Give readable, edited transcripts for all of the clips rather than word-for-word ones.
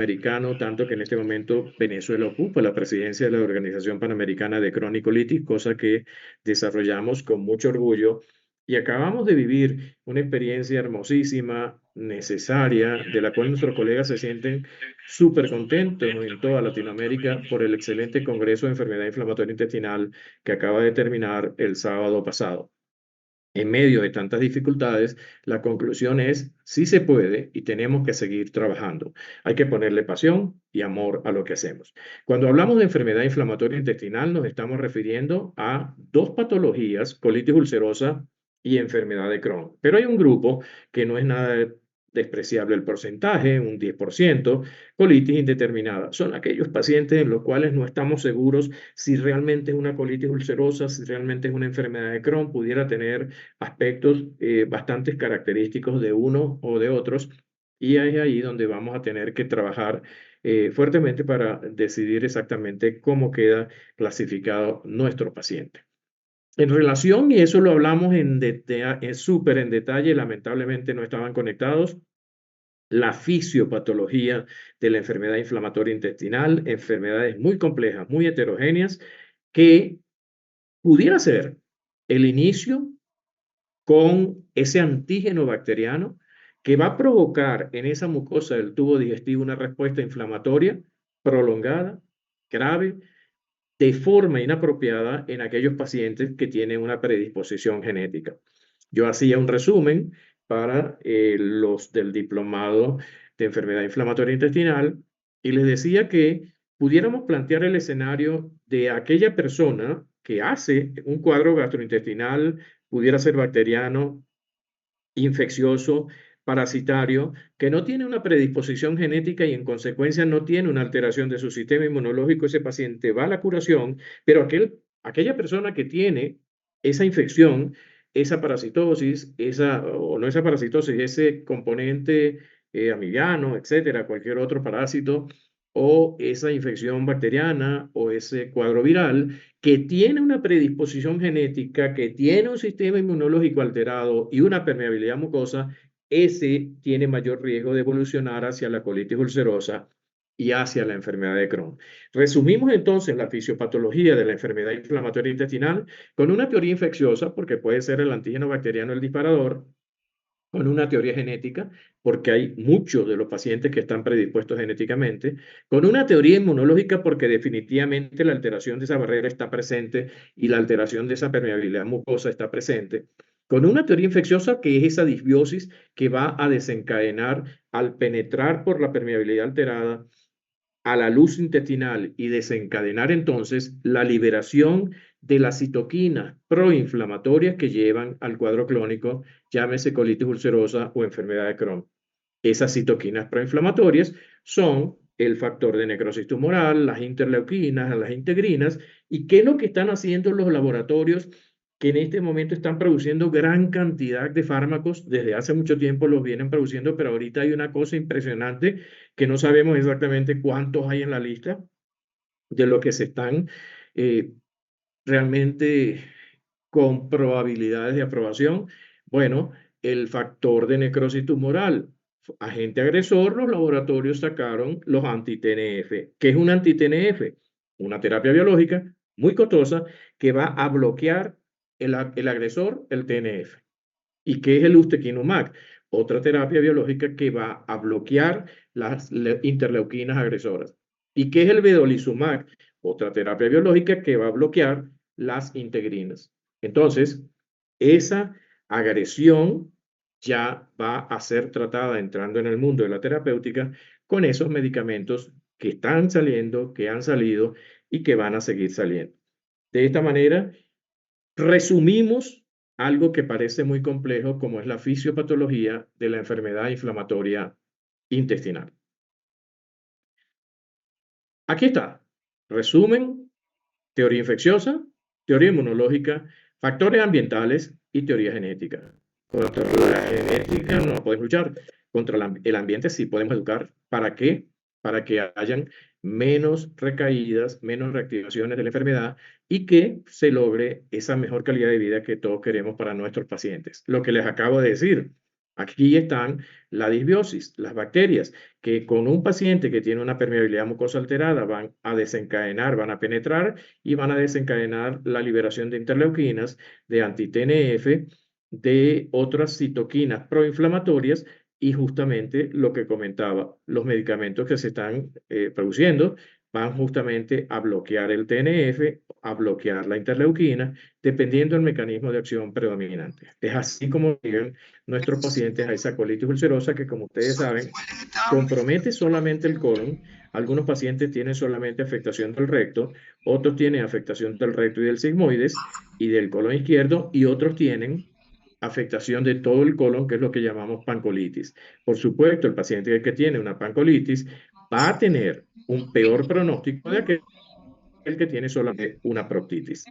americano, tanto que en este momento Venezuela ocupa la presidencia de la Organización Panamericana de Crónico-Colitis, cosa que desarrollamos con mucho orgullo. Y acabamos de vivir una experiencia hermosísima, necesaria, de la cual nuestros colegas se sienten súper contentos en toda Latinoamérica por el excelente Congreso de Enfermedad Inflamatoria Intestinal que acaba de terminar el sábado pasado. En medio de tantas dificultades, la conclusión es, sí se puede y tenemos que seguir trabajando. Hay que ponerle pasión y amor a lo que hacemos. Cuando hablamos de enfermedad inflamatoria intestinal, nos estamos refiriendo a dos patologías, colitis ulcerosa y enfermedad de Crohn. Pero hay un grupo que no es nada despreciable el porcentaje, un 10%, colitis indeterminada. Son aquellos pacientes en los cuales no estamos seguros si realmente es una colitis ulcerosa, si realmente es una enfermedad de Crohn, pudiera tener aspectos bastante característicos de uno o de otros, y es ahí donde vamos a tener que trabajar fuertemente para decidir exactamente cómo queda clasificado nuestro paciente. En relación, y eso lo hablamos súper en detalle, lamentablemente no estaban conectados, la fisiopatología de la enfermedad inflamatoria intestinal, enfermedades muy complejas, muy heterogéneas, que pudiera ser el inicio con ese antígeno bacteriano que va a provocar en esa mucosa del tubo digestivo una respuesta inflamatoria prolongada, grave, de forma inapropiada en aquellos pacientes que tienen una predisposición genética. Yo hacía un resumen para los del diplomado de enfermedad inflamatoria intestinal y les decía que pudiéramos plantear el escenario de aquella persona que hace un cuadro gastrointestinal, pudiera ser bacteriano, infeccioso, parasitario, que no tiene una predisposición genética y en consecuencia no tiene una alteración de su sistema inmunológico, ese paciente va a la curación, pero aquella persona que tiene esa infección, esa parasitosis, o no esa parasitosis, ese componente amibiano, etcétera, cualquier otro parásito, o esa infección bacteriana o ese cuadro viral, que tiene una predisposición genética, que tiene un sistema inmunológico alterado y una permeabilidad mucosa, ese tiene mayor riesgo de evolucionar hacia la colitis ulcerosa y hacia la enfermedad de Crohn. Resumimos entonces la fisiopatología de la enfermedad inflamatoria intestinal con una teoría infecciosa, porque puede ser el antígeno bacteriano el disparador, con una teoría genética, porque hay muchos de los pacientes que están predispuestos genéticamente, con una teoría inmunológica, porque definitivamente la alteración de esa barrera está presente y la alteración de esa permeabilidad mucosa está presente, con una teoría infecciosa que es esa disbiosis que va a desencadenar al penetrar por la permeabilidad alterada a la luz intestinal y desencadenar entonces la liberación de las citoquinas proinflamatorias que llevan al cuadro clónico, llámese colitis ulcerosa o enfermedad de Crohn. Esas citoquinas proinflamatorias son el factor de necrosis tumoral, las interleuquinas, las integrinas, y qué es lo que están haciendo los laboratorios que en este momento están produciendo gran cantidad de fármacos. Desde hace mucho tiempo los vienen produciendo, pero ahorita hay una cosa impresionante que no sabemos exactamente cuántos hay en la lista de lo que se están eh, realmente con probabilidades de aprobación. Bueno, el factor de necrosis tumoral, agente agresor, los laboratorios sacaron los anti-TNF. ¿Qué es un anti-TNF? Una terapia biológica muy costosa que va a bloquear el agresor, el TNF. ¿Y qué es el ustekinumab? Otra terapia biológica que va a bloquear las interleuquinas agresoras. ¿Y qué es el vedolizumab? Otra terapia biológica que va a bloquear las integrinas. Entonces, esa agresión ya va a ser tratada entrando en el mundo de la terapéutica con esos medicamentos que están saliendo, que han salido y que van a seguir saliendo. De esta manera, resumimos algo que parece muy complejo, como es la fisiopatología de la enfermedad inflamatoria intestinal. Aquí está. Resumen, teoría infecciosa, teoría inmunológica, factores ambientales y teoría genética. Contra la genética no podemos luchar. Contra el ambiente sí podemos educar. ¿Para qué? Para que hayan menos recaídas, menos reactivaciones de la enfermedad y que se logre esa mejor calidad de vida que todos queremos para nuestros pacientes. Lo que les acabo de decir, Aquí están la disbiosis, las bacterias, que con un paciente que tiene una permeabilidad mucosa alterada van a desencadenar, van a penetrar y van a desencadenar la liberación de interleuquinas, de anti-TNF, de otras citoquinas proinflamatorias y justamente lo que comentaba, los medicamentos que se están produciendo van justamente a bloquear el TNF, a bloquear la interleuquina, dependiendo del mecanismo de acción predominante. Es así como llegan nuestros pacientes a esa colitis ulcerosa que, como ustedes saben, compromete solamente el colon. Algunos pacientes tienen solamente afectación del recto, otros tienen afectación del recto y del sigmoides y del colon izquierdo, y otros tienen afectación de todo el colon, que es lo que llamamos pancolitis. Por supuesto, el paciente que tiene una pancolitis va a tener un peor pronóstico de aquel que tiene solamente una proctitis.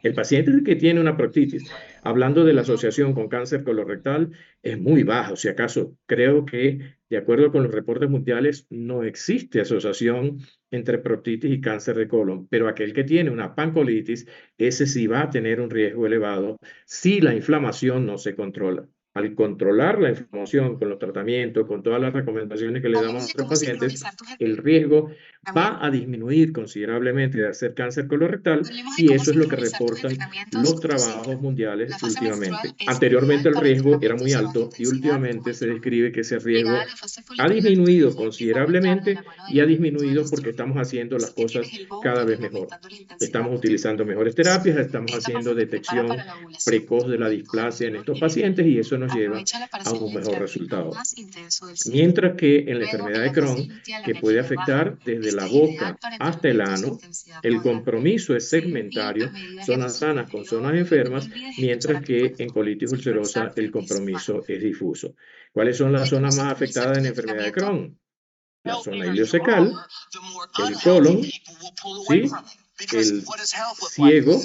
El paciente que tiene una proctitis, hablando de la asociación con cáncer colorectal, es muy bajo. Si acaso, creo que, de acuerdo con los reportes mundiales, no existe asociación entre proctitis y cáncer de colon. Pero aquel que tiene una pancolitis, ese sí va a tener un riesgo elevado si la inflamación no se controla. Al controlar la inflamación con los tratamientos, con todas las recomendaciones que le damos a nuestros pacientes, el riesgo va a disminuir considerablemente de hacer cáncer colorectal, y eso es lo que reportan los trabajos mundiales últimamente. Anteriormente el riesgo era muy alto y últimamente se describe que ese riesgo ha disminuido considerablemente, y ha disminuido porque estamos haciendo las cosas cada vez mejor. Estamos utilizando mejores terapias, estamos haciendo detección precoz de la displasia en estos pacientes y eso nos lleva a un mejor resultado. Mientras que en la enfermedad de Crohn, que puede afectar desde la boca hasta el ano, el compromiso es segmentario, zonas sanas con zonas enfermas, mientras que en colitis ulcerosa el compromiso es difuso. ¿Cuáles son las zonas más afectadas en la enfermedad de Crohn? La zona ileocecal, el colon, ¿sí? El ciego,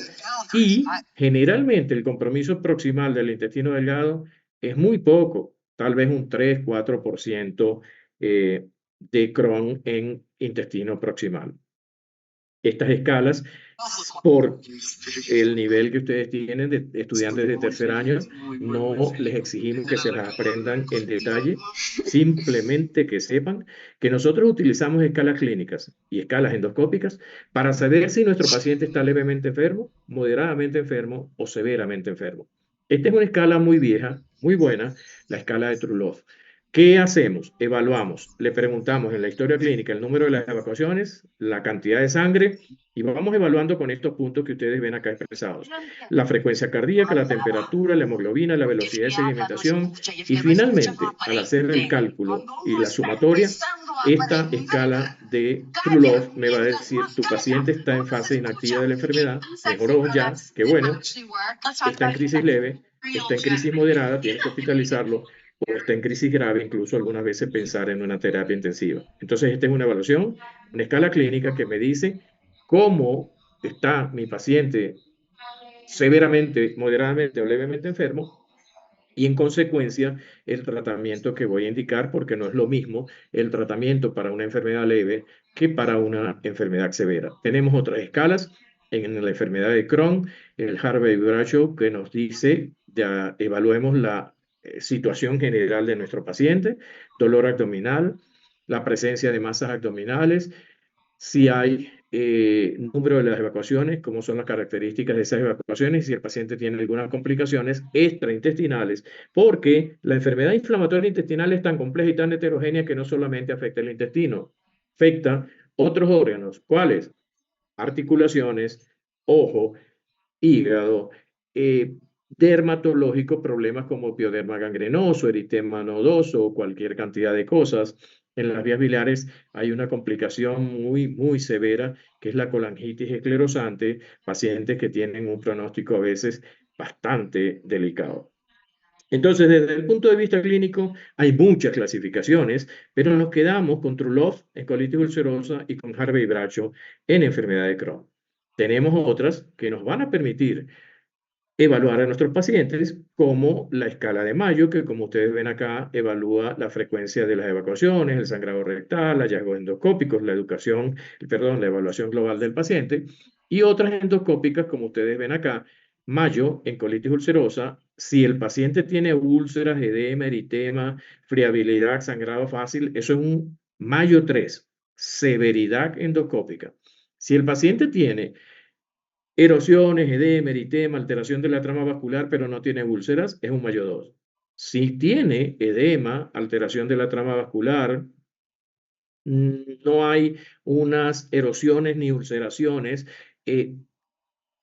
y generalmente el compromiso proximal del intestino delgado es muy poco, tal vez un 3-4% de Crohn en intestino proximal. Estas escalas, por el nivel que ustedes tienen de estudiantes de tercer año, no les exigimos que se las aprendan en detalle, simplemente que sepan que nosotros utilizamos escalas clínicas y escalas endoscópicas para saber si nuestro paciente está levemente enfermo, moderadamente enfermo o severamente enfermo. Esta es una escala muy vieja, muy buena, la escala de Trulov. ¿Qué hacemos? Evaluamos, le preguntamos en la historia clínica el número de las evacuaciones, la cantidad de sangre, y vamos evaluando con estos puntos que ustedes ven acá expresados: la frecuencia cardíaca, la temperatura, la hemoglobina, la velocidad de sedimentación, y finalmente, al hacer el cálculo y la sumatoria, esta escala de Trulov me va a decir: tu paciente está en fase inactiva de la enfermedad, mejoró ya, qué bueno, está en crisis leve, está en crisis moderada, tienes que hospitalizarlo, o está en crisis grave, incluso algunas veces pensar en una terapia intensiva. Entonces, esta es una evaluación, una escala clínica que me dice cómo está mi paciente severamente, moderadamente o levemente enfermo, y en consecuencia el tratamiento que voy a indicar, porque no es lo mismo el tratamiento para una enfermedad leve que para una enfermedad severa. Tenemos otras escalas en la enfermedad de Crohn, el Harvey-Bradshaw, que nos dice: ya evaluemos la situación general de nuestro paciente, dolor abdominal, la presencia de masas abdominales, si hay número de las evacuaciones, cómo son las características de esas evacuaciones, y si el paciente tiene algunas complicaciones extraintestinales, porque la enfermedad inflamatoria intestinal es tan compleja y tan heterogénea que no solamente afecta el intestino, afecta otros órganos. ¿Cuáles? Articulaciones, ojo, hígado, dermatológico, problemas como pioderma gangrenoso, eritema nodoso o cualquier cantidad de cosas. En las vías biliares hay una complicación muy, muy severa, que es la colangitis esclerosante, pacientes que tienen un pronóstico a veces bastante delicado. Entonces, desde el punto de vista clínico, hay muchas clasificaciones, pero nos quedamos con Trulov en colitis ulcerosa y con Harvey-Bradshaw en enfermedad de Crohn. Tenemos otras que nos van a permitir evaluar a nuestros pacientes, como la escala de Mayo, que, como ustedes ven acá, evalúa la frecuencia de las evacuaciones, el sangrado rectal, hallazgos endoscópicos, la evaluación global del paciente, y otras endoscópicas, como ustedes ven acá: Mayo en colitis ulcerosa Si el paciente tiene úlceras, edema, eritema, friabilidad, sangrado fácil, eso es un Mayo 3, severidad endoscópica. Si el paciente tiene erosiones, edema, eritema, alteración de la trama vascular, pero no tiene úlceras, es un Mayo 2. Si tiene edema, alteración de la trama vascular, no hay unas erosiones ni ulceraciones,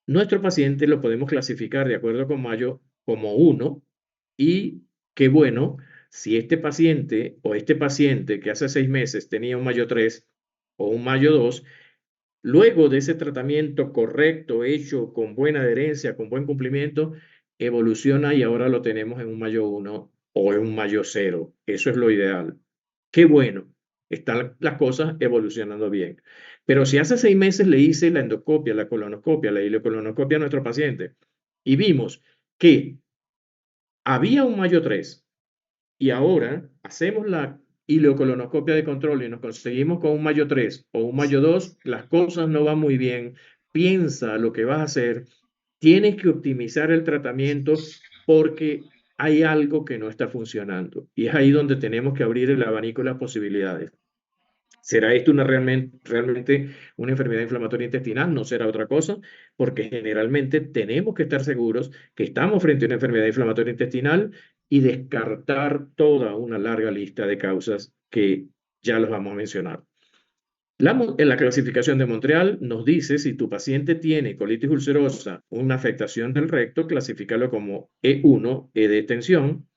nuestro paciente lo podemos clasificar de acuerdo con Mayo como 1 y qué bueno, si este paciente o este paciente que hace 6 meses tenía un Mayo 3 o un Mayo 2, luego de ese tratamiento correcto, hecho con buena adherencia, con buen cumplimiento, evoluciona y ahora lo tenemos en un Mayo 1 o en un Mayo 0. Eso es lo ideal. Qué bueno, están las cosas evolucionando bien. Pero si hace 6 meses le hice la endoscopia, la colonoscopia, la ileocolonoscopia a nuestro paciente y vimos que había un Mayo 3 y ahora hacemos la ileocolonoscopia de control y nos conseguimos con un Mayo 3 o un Mayo 2, las cosas no van muy bien. Piensa lo que vas a hacer. Tienes que optimizar el tratamiento porque hay algo que no está funcionando. Y es ahí donde tenemos que abrir el abanico de las posibilidades. ¿Será esto realmente una enfermedad inflamatoria intestinal? No será otra cosa, porque generalmente tenemos que estar seguros que estamos frente a una enfermedad inflamatoria intestinal y descartar toda una larga lista de causas que ya los vamos a mencionar. En la clasificación de Montreal nos dice si tu paciente tiene colitis ulcerosa, una afectación del recto, clasifícalo como E1, E de tensión.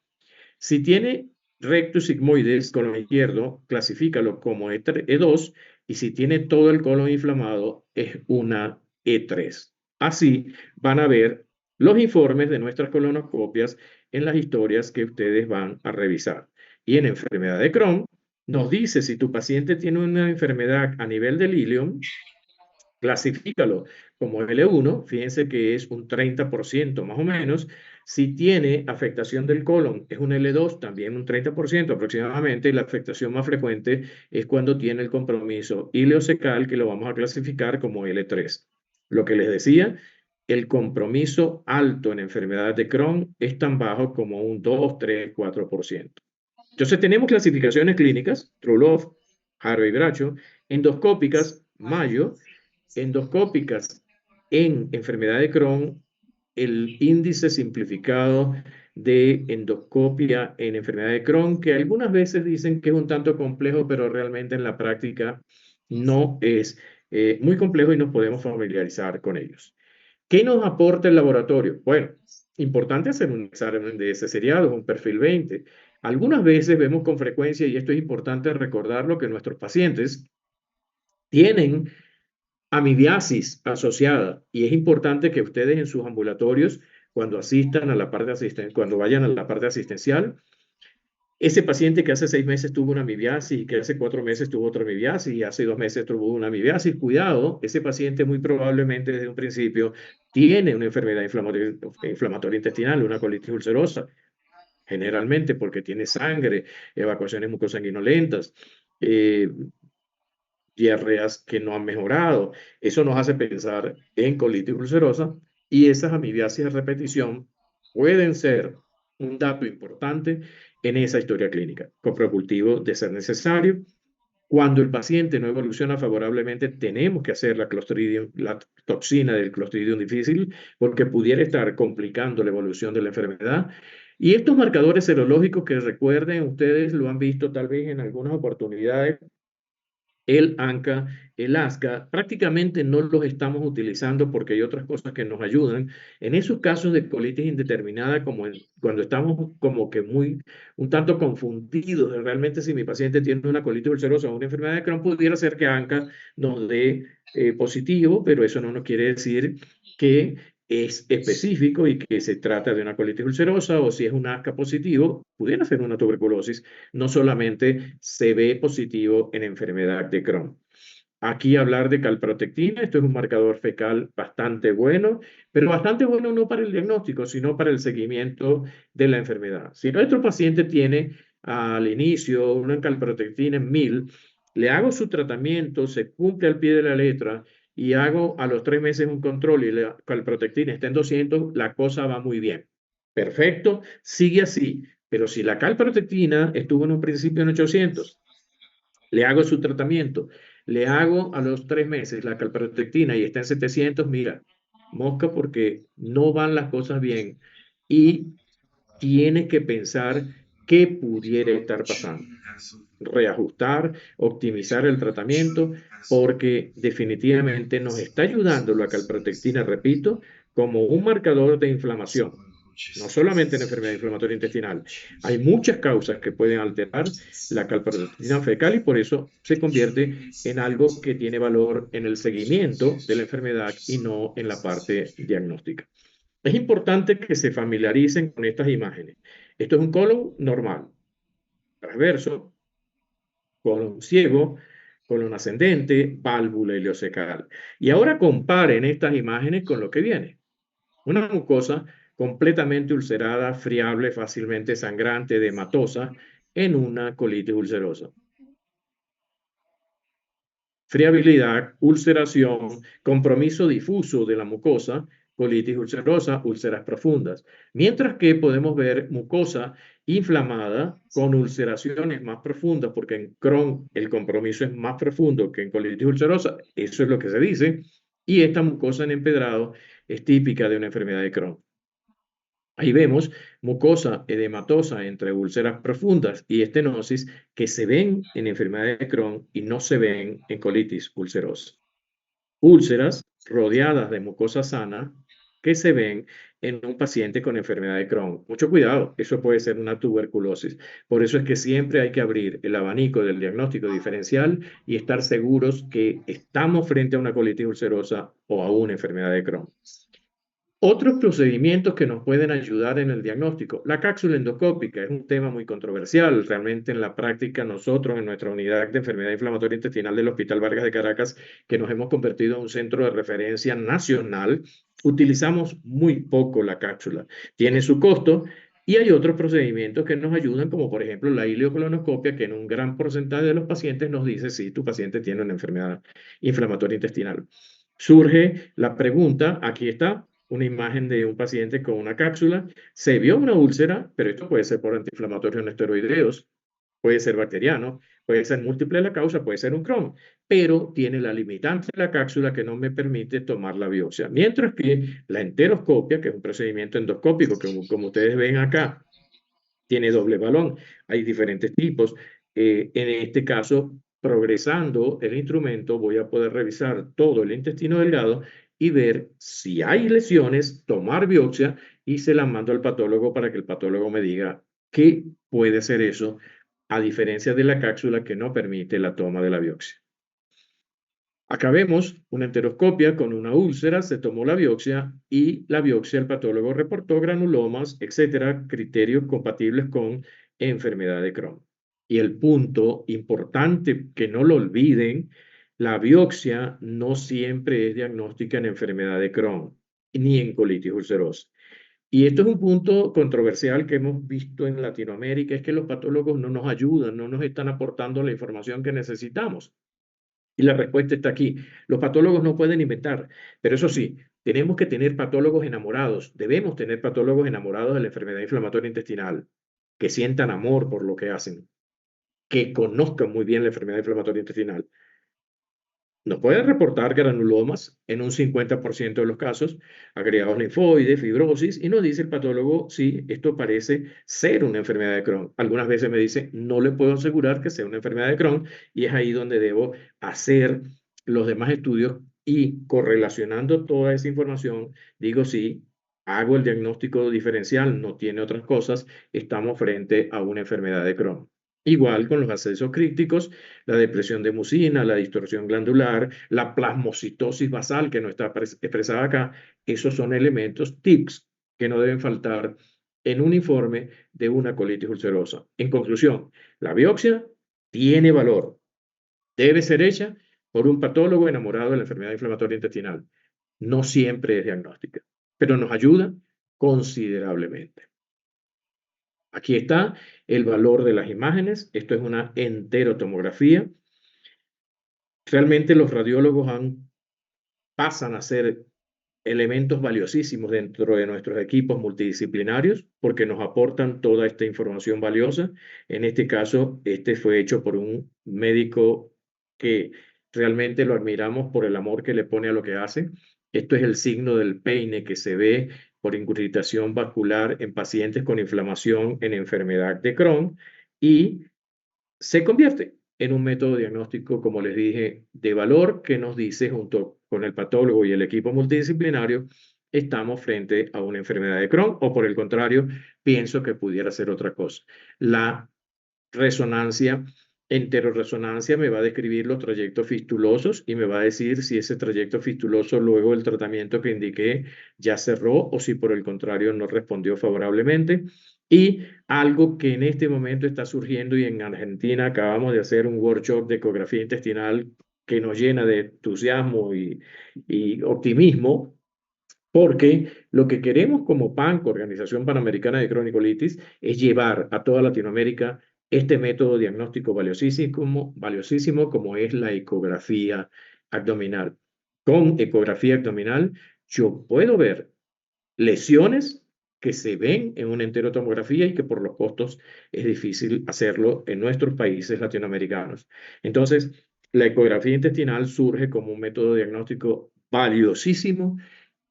Si tiene rectus sigmoides, colon izquierdo, clasifícalo como E2 y si tiene todo el colon inflamado es una E3. Así van a ver los informes de nuestras colonoscopias en las historias que ustedes van a revisar. Y en enfermedad de Crohn nos dice si tu paciente tiene una enfermedad a nivel del ileum, clasifícalo como L1, fíjense que es un 30% más o menos. Si tiene afectación del colon, es un L2, también un 30% aproximadamente. Y la afectación más frecuente es cuando tiene el compromiso ileocecal, que lo vamos a clasificar como L3. Lo que les decía, el compromiso alto en enfermedades de Crohn es tan bajo como un 2, 3, 4%. Entonces tenemos clasificaciones clínicas, Trulov, Haro y Bracho, endoscópicas, Mayo, endoscópicas en enfermedad de Crohn, el índice simplificado de endoscopia en enfermedad de Crohn, que algunas veces dicen que es un tanto complejo, pero realmente en la práctica no es muy complejo y nos podemos familiarizar con ellos. ¿Qué nos aporta el laboratorio? Bueno, importante hacer un examen de ese seriado, un perfil 20. Algunas veces vemos con frecuencia, y esto es importante recordarlo, que nuestros pacientes tienen amibiasis asociada y es importante que ustedes en sus ambulatorios, cuando asistan a la parte cuando vayan a la parte asistencial, ese paciente que hace 6 meses tuvo una amibiasis, que hace 4 meses tuvo otra amibiasis y hace 2 meses tuvo una amibiasis, cuidado, ese paciente muy probablemente desde un principio tiene una enfermedad inflamatoria intestinal, una colitis ulcerosa, generalmente porque tiene sangre, evacuaciones mucosanguinolentas, eh, diarreas que no han mejorado. Eso nos hace pensar en colitis ulcerosa y esas amibiasis de repetición pueden ser un dato importante en esa historia clínica, coprocultivo de ser necesario. Cuando el paciente no evoluciona favorablemente, tenemos que hacer la toxina del Clostridium difícil porque pudiera estar complicando la evolución de la enfermedad. Y estos marcadores serológicos que recuerden, ustedes lo han visto tal vez en algunas oportunidades, el ANCA, el ASCA, prácticamente no los estamos utilizando porque hay otras cosas que nos ayudan. En esos casos de colitis indeterminada, cuando estamos como que un tanto confundidos de realmente si mi paciente tiene una colitis ulcerosa o una enfermedad de Crohn, pudiera ser que ANCA nos dé positivo, pero eso no nos quiere decir que es específico y que se trata de una colitis ulcerosa o si es un ASCA positivo, pudiera ser una tuberculosis, no solamente se ve positivo en enfermedad de Crohn. Aquí hablar de calprotectina, esto es un marcador fecal bastante bueno, pero bastante bueno no para el diagnóstico, sino para el seguimiento de la enfermedad. Si nuestro paciente tiene al inicio una calprotectina en 1000, le hago su tratamiento, se cumple al pie de la letra y hago a los 3 meses un control y la calprotectina está en 200, la cosa va muy bien. Perfecto, sigue así, pero si la calprotectina estuvo en un principio en 800, le hago su tratamiento, le hago a los 3 meses la calprotectina y está en 700, mira, mosca porque no van las cosas bien y tienes que pensar qué pudiera estar pasando. Reajustar, optimizar el tratamiento, porque definitivamente nos está ayudando la calprotectina, repito, como un marcador de inflamación. No solamente en enfermedad inflamatoria intestinal, hay muchas causas que pueden alterar la calprotectina fecal y por eso se convierte en algo que tiene valor en el seguimiento de la enfermedad y no en la parte diagnóstica. Es importante que se familiaricen con estas imágenes. Esto es un colon normal, transverso, colon ciego, colon ascendente, válvula ileocecal. Y ahora comparen estas imágenes con lo que viene. Una mucosa completamente ulcerada, friable, fácilmente sangrante, edematosa, en una colitis ulcerosa. Friabilidad, ulceración, compromiso difuso de la mucosa, colitis ulcerosa, úlceras profundas. Mientras que podemos ver mucosa inflamada con ulceraciones más profundas, porque en Crohn el compromiso es más profundo que en colitis ulcerosa, eso es lo que se dice, y esta mucosa en empedrado es típica de una enfermedad de Crohn. Ahí vemos mucosa edematosa entre úlceras profundas y estenosis que se ven en enfermedad de Crohn y no se ven en colitis ulcerosa. Úlceras rodeadas de mucosa sana que se ven en un paciente con enfermedad de Crohn. Mucho cuidado, eso puede ser una tuberculosis. Por eso es que siempre hay que abrir el abanico del diagnóstico diferencial y estar seguros que estamos frente a una colitis ulcerosa o a una enfermedad de Crohn. Otros procedimientos que nos pueden ayudar en el diagnóstico. La cápsula endoscópica es un tema muy controversial. Realmente en la práctica nosotros en nuestra unidad de enfermedad inflamatoria intestinal del Hospital Vargas de Caracas, que nos hemos convertido en un centro de referencia nacional, utilizamos muy poco la cápsula. Tiene su costo y hay otros procedimientos que nos ayudan, como por ejemplo la ileocolonoscopia, que en un gran porcentaje de los pacientes nos dice si tu paciente tiene una enfermedad inflamatoria intestinal. Surge la pregunta, aquí está, una imagen de un paciente con una cápsula. Se vio una úlcera, pero esto puede ser por antiinflamatorios no esteroideos, puede ser bacteriano, puede ser múltiple la causa, puede ser un Crohn, pero tiene la limitante de la cápsula que no me permite tomar la biopsia. Mientras que la enteroscopia, que es un procedimiento endoscópico, que como ustedes ven acá, tiene doble balón. Hay diferentes tipos. En este caso, progresando el instrumento, voy a poder revisar todo el intestino delgado y ver si hay lesiones, tomar biopsia y se la mando al patólogo para que el patólogo me diga qué puede ser eso, a diferencia de la cápsula que no permite la toma de la biopsia. Acá vemos una enteroscopia con una úlcera, se tomó la biopsia y la biopsia el patólogo reportó granulomas, etcétera, criterios compatibles con enfermedad de Crohn. Y el punto importante que no lo olviden, la biopsia no siempre es diagnóstica en enfermedad de Crohn ni en colitis ulcerosa. Y esto es un punto controversial que hemos visto en Latinoamérica, es que los patólogos no nos ayudan, no nos están aportando la información que necesitamos. Y la respuesta está aquí. Los patólogos no pueden inventar, pero eso sí, tenemos que tener patólogos enamorados, debemos tener patólogos enamorados de la enfermedad inflamatoria intestinal, que sientan amor por lo que hacen, que conozcan muy bien la enfermedad inflamatoria intestinal. Nos pueden reportar granulomas en un 50% de los casos, agregados linfoides, fibrosis, y nos dice el patólogo, sí, esto parece ser una enfermedad de Crohn. Algunas veces me dice, no le puedo asegurar que sea una enfermedad de Crohn, y es ahí donde debo hacer los demás estudios y correlacionando toda esa información, digo, sí, hago el diagnóstico diferencial, no tiene otras cosas, estamos frente a una enfermedad de Crohn. Igual con los accesos críticos, la depresión de mucina, la distorsión glandular, la plasmocitosis basal que no está expresada acá, esos son elementos, tips que no deben faltar en un informe de una colitis ulcerosa. En conclusión, la biopsia tiene valor, debe ser hecha por un patólogo enamorado de la enfermedad inflamatoria intestinal. No siempre es diagnóstica, pero nos ayuda considerablemente. Aquí está el valor de las imágenes. Esto es una enterotomografía. Realmente los radiólogos pasan a ser elementos valiosísimos dentro de nuestros equipos multidisciplinarios porque nos aportan toda esta información valiosa. En este caso, este fue hecho por un médico que realmente lo admiramos por el amor que le pone a lo que hace. Esto es el signo del peine que se ve por incurgitación vascular en pacientes con inflamación en enfermedad de Crohn y se convierte en un método diagnóstico, como les dije, de valor que nos dice, junto con el patólogo y el equipo multidisciplinario, estamos frente a una enfermedad de Crohn o por el contrario, pienso que pudiera ser otra cosa. La resonancia, enteroresonancia me va a describir los trayectos fistulosos y me va a decir si ese trayecto fistuloso luego del tratamiento que indiqué ya cerró o si por el contrario no respondió favorablemente. Y algo que en este momento está surgiendo y en Argentina acabamos de hacer un workshop de ecografía intestinal que nos llena de entusiasmo y optimismo, porque lo que queremos como PANC, Organización Panamericana de Cronicolitis, es llevar a toda Latinoamérica este método diagnóstico valiosísimo como es la ecografía abdominal. Con ecografía abdominal yo puedo ver lesiones que se ven en una enterotomografía y que por los costos es difícil hacerlo en nuestros países latinoamericanos. Entonces, la ecografía intestinal surge como un método diagnóstico valiosísimo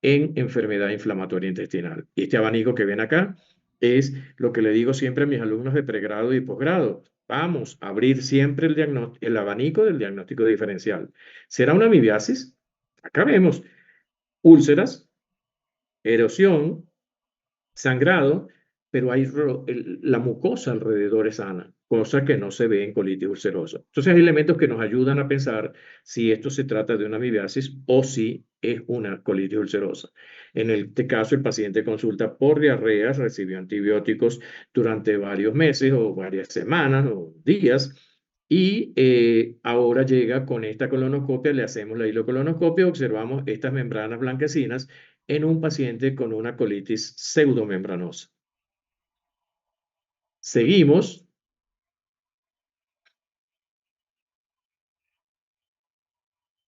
en enfermedad inflamatoria intestinal. Y este abanico que ven acá es lo que le digo siempre a mis alumnos de pregrado y posgrado. Vamos a abrir siempre el abanico del diagnóstico diferencial. ¿Será una amibiasis? Acá vemos úlceras, erosión, sangrado, pero hay la mucosa alrededor es sana, cosa que no se ve en colitis ulcerosa. Entonces hay elementos que nos ayudan a pensar si esto se trata de una amibiasis o si es una colitis ulcerosa. En este caso, el paciente consulta por diarreas, recibió antibióticos durante varios meses o varias semanas o días. Y ahora llega con esta colonoscopia, le hacemos la hilocolonoscopia, observamos estas membranas blanquecinas en un paciente con una colitis pseudomembranosa. Seguimos.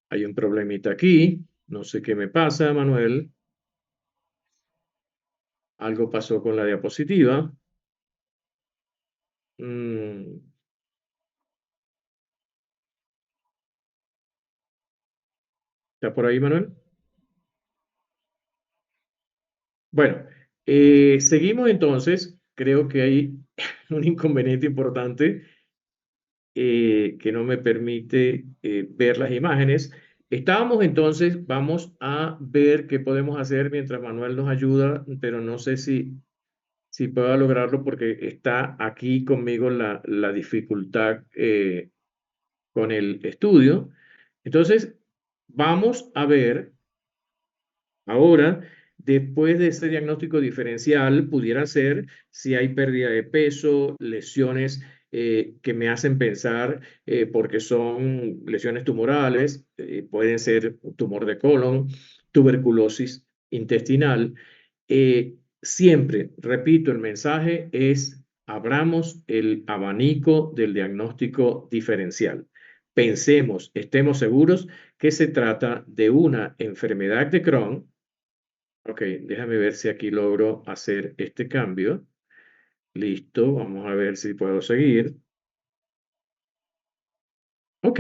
Hay un problemita aquí. No sé qué me pasa, Manuel. Algo pasó con la diapositiva. ¿Está por ahí, Manuel? Bueno, seguimos entonces. Creo que hay un inconveniente importante que no me permite ver las imágenes. Estábamos entonces, vamos a ver qué podemos hacer mientras Manuel nos ayuda, pero no sé si puedo lograrlo porque está aquí conmigo la dificultad con el estudio. Entonces, vamos a ver ahora, después de este diagnóstico diferencial, pudiera ser si hay pérdida de peso, lesiones que me hacen pensar, porque son lesiones tumorales, pueden ser tumor de colon, tuberculosis intestinal. Siempre, repito, el mensaje es: abramos el abanico del diagnóstico diferencial. Pensemos, estemos seguros que se trata de una enfermedad de Crohn. Ok, déjame ver si aquí logro hacer este cambio. Listo, vamos a ver si puedo seguir. Ok,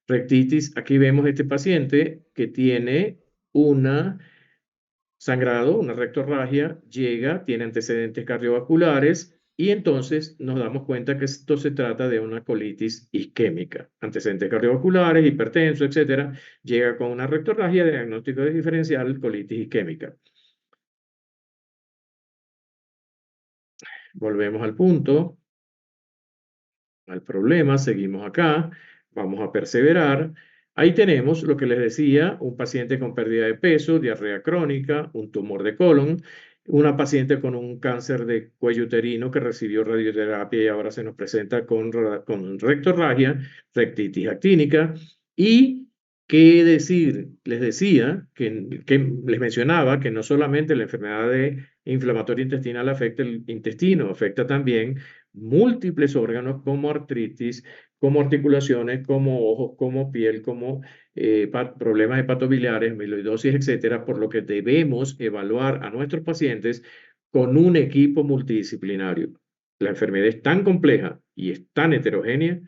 rectitis, aquí vemos este paciente que tiene una sangrado, una rectorragia, llega, tiene antecedentes cardiovasculares y entonces nos damos cuenta que esto se trata de una colitis isquémica. Antecedentes cardiovasculares, hipertenso, etcétera, llega con una rectorragia, diagnóstico de diferencial, colitis isquémica. Volvemos al punto, al problema, seguimos acá, vamos a perseverar. Ahí tenemos lo que les decía: un paciente con pérdida de peso, diarrea crónica, un tumor de colon, una paciente con un cáncer de cuello uterino que recibió radioterapia y ahora se nos presenta con rectorragia, rectitis actínica. Y qué decir, les decía que les mencionaba que no solamente la enfermedad inflamatoria intestinal afecta el intestino, afecta también múltiples órganos como artritis, como articulaciones, como ojos, como piel, como problemas hepatobiliares, amiloidosis, etcétera, por lo que debemos evaluar a nuestros pacientes con un equipo multidisciplinario. La enfermedad es tan compleja y es tan heterogénea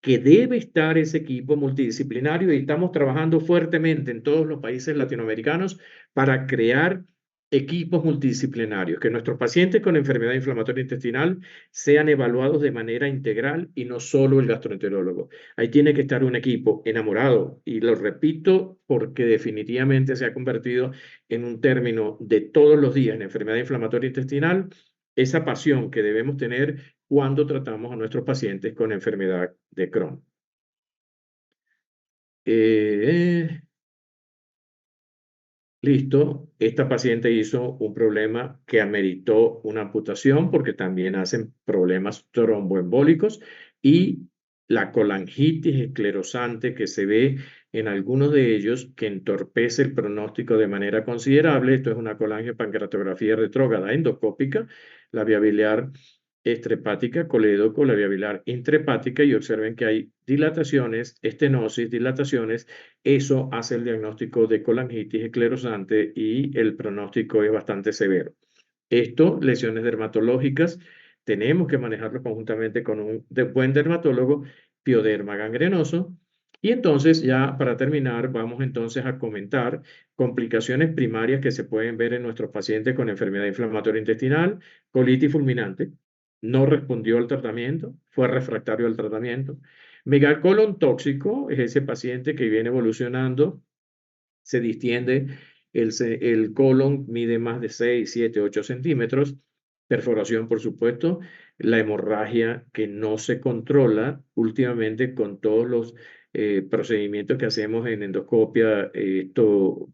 que debe estar ese equipo multidisciplinario y estamos trabajando fuertemente en todos los países latinoamericanos para crear equipos multidisciplinarios, que nuestros pacientes con enfermedad inflamatoria intestinal sean evaluados de manera integral y no solo el gastroenterólogo. Ahí tiene que estar un equipo enamorado, y lo repito porque definitivamente se ha convertido en un término de todos los días en enfermedad inflamatoria intestinal, esa pasión que debemos tener cuando tratamos a nuestros pacientes con enfermedad de Crohn. Listo, esta paciente hizo un problema que ameritó una amputación porque también hacen problemas tromboembólicos, y la colangitis esclerosante que se ve en algunos de ellos, que entorpece el pronóstico de manera considerable. Esto es una colangiopancreatografía retrógrada endoscópica, la vía biliar estrepática, colédoco, la vía biliar intrahepática, y observen que hay dilataciones, estenosis, dilataciones. Eso hace el diagnóstico de colangitis esclerosante y el pronóstico es bastante severo. Esto, lesiones dermatológicas, tenemos que manejarlo conjuntamente con un buen dermatólogo, pioderma gangrenoso. Y entonces, ya para terminar, vamos entonces a comentar complicaciones primarias que se pueden ver en nuestros pacientes con enfermedad inflamatoria intestinal. Colitis fulminante, no respondió al tratamiento, fue refractario al tratamiento. Megacolon tóxico es ese paciente que viene evolucionando, se distiende, el colon mide más de 6, 7, 8 centímetros, perforación, por supuesto, la hemorragia que no se controla últimamente con todos los procedimientos que hacemos en endoscopia. Esto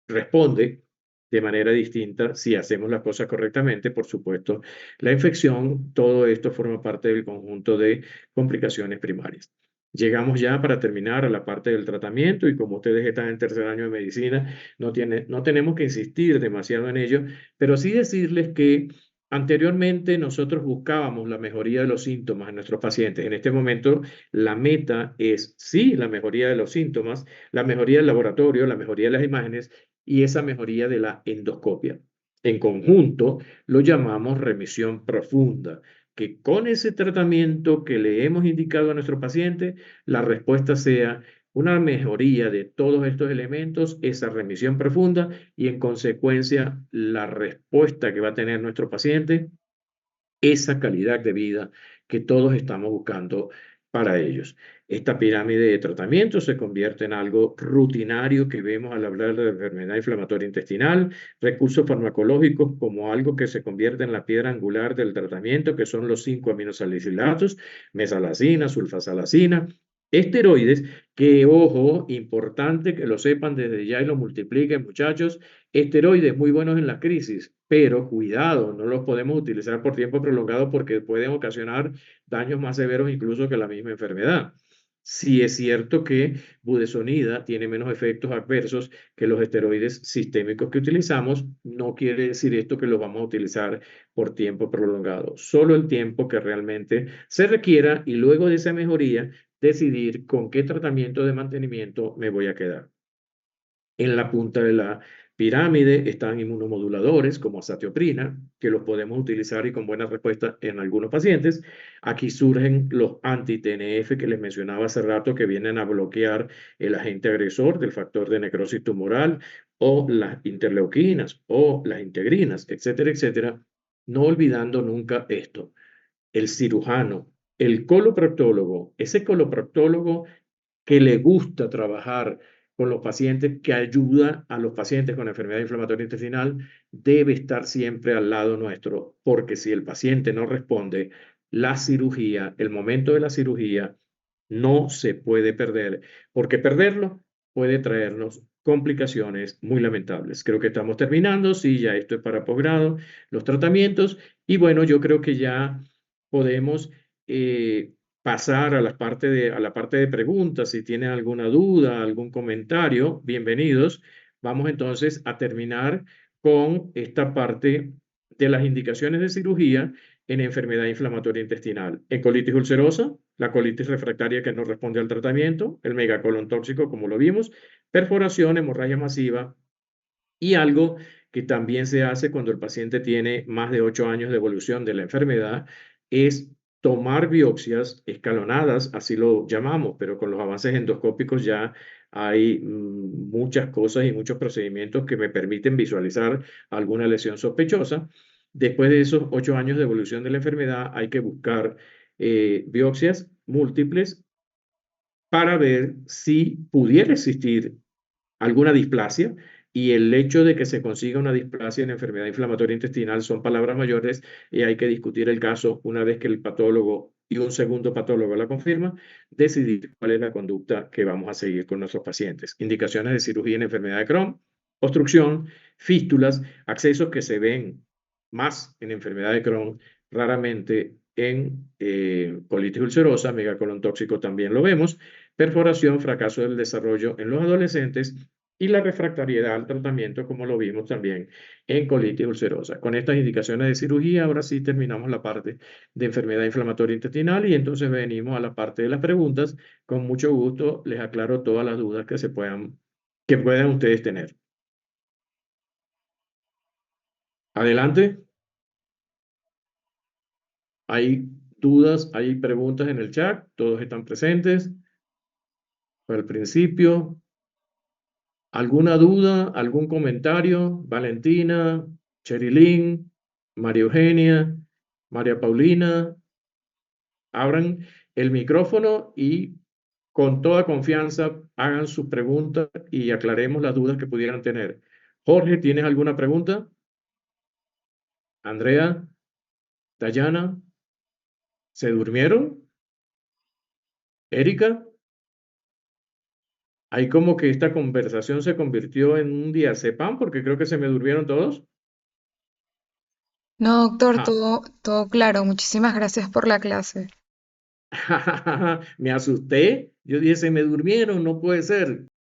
responde de manera distinta si hacemos las cosas correctamente. Por supuesto, la infección, todo esto forma parte del conjunto de complicaciones primarias. Llegamos ya, para terminar, a la parte del tratamiento, y como ustedes están en tercer año de medicina, no tenemos que insistir demasiado en ello, pero sí decirles que anteriormente nosotros buscábamos la mejoría de los síntomas en nuestros pacientes. En este momento la meta es, sí, la mejoría de los síntomas, la mejoría del laboratorio, la mejoría de las imágenes y esa mejoría de la endoscopia. En conjunto lo llamamos remisión profunda, que con ese tratamiento que le hemos indicado a nuestro paciente, la respuesta sea una mejoría de todos estos elementos, esa remisión profunda, y en consecuencia la respuesta que va a tener nuestro paciente, esa calidad de vida que todos estamos buscando para ellos. Esta pirámide de tratamiento se convierte en algo rutinario que vemos al hablar de enfermedad inflamatoria intestinal, recursos farmacológicos como algo que se convierte en la piedra angular del tratamiento, que son los 5 aminosalicilatos, mesalazina, sulfasalacina, esteroides, que, ojo, importante que lo sepan desde ya y lo multipliquen, muchachos. Esteroides muy buenos en la crisis, pero cuidado, no los podemos utilizar por tiempo prolongado porque pueden ocasionar daños más severos incluso que la misma enfermedad. Sí es cierto que budesonida tiene menos efectos adversos que los esteroides sistémicos que utilizamos, no quiere decir esto que los vamos a utilizar por tiempo prolongado, solo el tiempo que realmente se requiera, y luego de esa mejoría decidir con qué tratamiento de mantenimiento me voy a quedar. En la punta de la pirámide están inmunomoduladores como azatioprina, que los podemos utilizar y con buena respuesta en algunos pacientes. Aquí surgen los anti-TNF que les mencionaba hace rato, que vienen a bloquear el agente agresor del factor de necrosis tumoral, o las interleuquinas, o las integrinas, etcétera, etcétera. No olvidando nunca esto: el cirujano, el coloproctólogo, ese coloproctólogo que le gusta trabajar con los pacientes, que ayuda a los pacientes con enfermedad inflamatoria intestinal, debe estar siempre al lado nuestro, porque si el paciente no responde, la cirugía, el momento de la cirugía, no se puede perder, porque perderlo puede traernos complicaciones muy lamentables. Creo que estamos terminando. Sí, ya esto es para posgrado, los tratamientos. Y bueno, yo creo que ya podemos pasar a a la parte de preguntas. Si tienen alguna duda, algún comentario, bienvenidos. Vamos entonces a terminar con esta parte de las indicaciones de cirugía en enfermedad inflamatoria intestinal. En colitis ulcerosa, la colitis refractaria que no responde al tratamiento, el megacolon tóxico, como lo vimos, perforación, hemorragia masiva y algo que también se hace cuando el paciente tiene más de 8 años de evolución de la enfermedad es tomar biopsias escalonadas, así lo llamamos, pero con los avances endoscópicos ya hay muchas cosas y muchos procedimientos que me permiten visualizar alguna lesión sospechosa. Después de esos 8 años de evolución de la enfermedad, hay que buscar biopsias múltiples para ver si pudiera existir alguna displasia, y el hecho de que se consiga una displasia en enfermedad inflamatoria intestinal son palabras mayores y hay que discutir el caso una vez que el patólogo y un segundo patólogo la confirma, decidir cuál es la conducta que vamos a seguir con nuestros pacientes. Indicaciones de cirugía en enfermedad de Crohn, obstrucción, fístulas, accesos que se ven más en enfermedad de Crohn, raramente en colitis ulcerosa, megacolon tóxico también lo vemos, perforación, fracaso del desarrollo en los adolescentes y la refractariedad al tratamiento, como lo vimos también en colitis ulcerosa. Con estas indicaciones de cirugía, ahora sí terminamos la parte de enfermedad inflamatoria intestinal y entonces venimos a la parte de las preguntas. Con mucho gusto les aclaro todas las dudas que puedan ustedes tener. Adelante. Hay dudas, hay preguntas en el chat, todos están presentes. Al principio, ¿alguna duda, algún comentario? Valentina, Cherilyn, María Eugenia, María Paulina, abran el micrófono y con toda confianza hagan sus preguntas y aclaremos las dudas que pudieran tener. Jorge, ¿tienes alguna pregunta? Andrea, Dayana, ¿se durmieron? Erika, hay como que esta conversación se convirtió en un diazepam porque creo que se me durmieron todos. No, doctor, Ja. todo claro. Muchísimas gracias por la clase. Me asusté. Yo dije, se me durmieron, no puede ser.